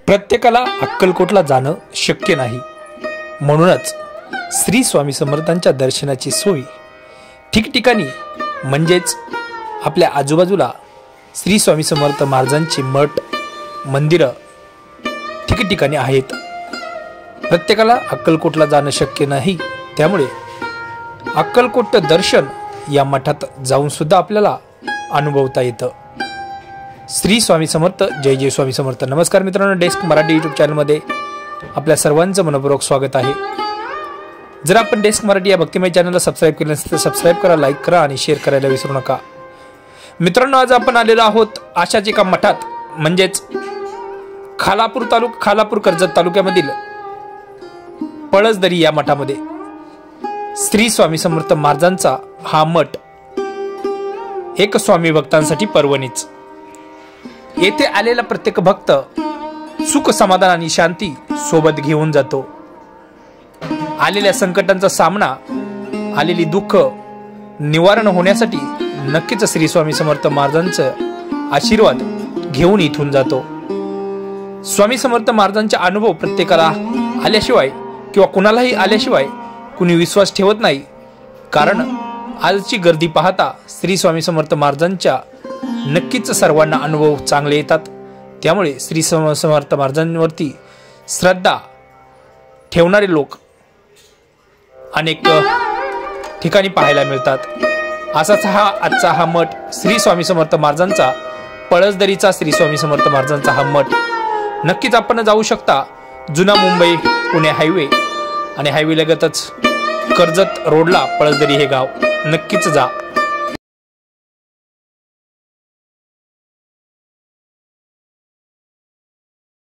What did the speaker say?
प्रत्येकाला अक्कलकोटला जाणं शक्य नाही, म्हणूनच श्री स्वामी समर्थांच्या दर्शनाची सोय ठिकठिकाणी म्हणजेच आपल्या आजूबाजूला श्री स्वामी समर्थ महाराजांची मठ मंदिरं ठिकठिकाणी आहेत। प्रत्येकाला अक्कलकोटला जाणं शक्य नाही, त्यामुळे अक्कलकोट दर्शन या मठात जाऊन सुद्धा आपल्याला अनुभवता येतं। श्री स्वामी समर्थ, जय जय स्वामी समर्थ। नमस्कार मित्रांनो, डेस्क मराठी यूट्यूब चॅनलमध्ये आपल्या सर्वांचं मनपूर्वक स्वागत आहे। जर आपण डेस्क मराठी या भक्तिमय चॅनलला सबस्क्राईब केलं नसेल तर सबस्क्राईब करा, लाईक करा आणि शेअर करायला विसरू नका। मित्रांनो, आज आपण आलेलो आहोत अशाच एका मठात, म्हणजेच खालापूर कर्जत तालुक्यामधील पळसदरी या मठामध्ये श्री स्वामी समर्थ महाराजांचा हा मठ एक स्वामी भक्तांसाठी पर्वणीच। येथे आलेला प्रत्येक भक्त सुख समाधान आणि शांती सोबत घेऊन जातो। आलेल्या संकटांचा सामना, आलेली दुःख निवारण होण्यासाठी नक्कीच श्री स्वामी समर्थ महाराजांचा आशीर्वाद घेऊन इथून जातो। स्वामी समर्थ महाराजांचा अनुभव प्रत्येकाला आल्याशिवाय किंवा कुणालाही आल्याशिवाय कुणी विश्वास ठेवत नाही, कारण आजची गर्दी पाहता श्री स्वामी समर्थ महाराजांच्या नक्कीच सर्वांना अनुभव चांगले येतात। त्यामुळे श्री स्वामी समर्थ महाराजांवरती श्रद्धा ठेवणारे लोक अनेक ठिकाणी पाहायला मिळतात। असाच आजचा हा मठ श्री स्वामी समर्थ महाराजांचा, पळसदरीचा श्री स्वामी समर्थ महाराजांचा हा मठ नक्कीच आपण जाऊ शकता। जुना मुंबई पुणे हायवे आणि हायवे लगतच कर्जत रोडला पळसदरी हे गाव, नक्कीच जा।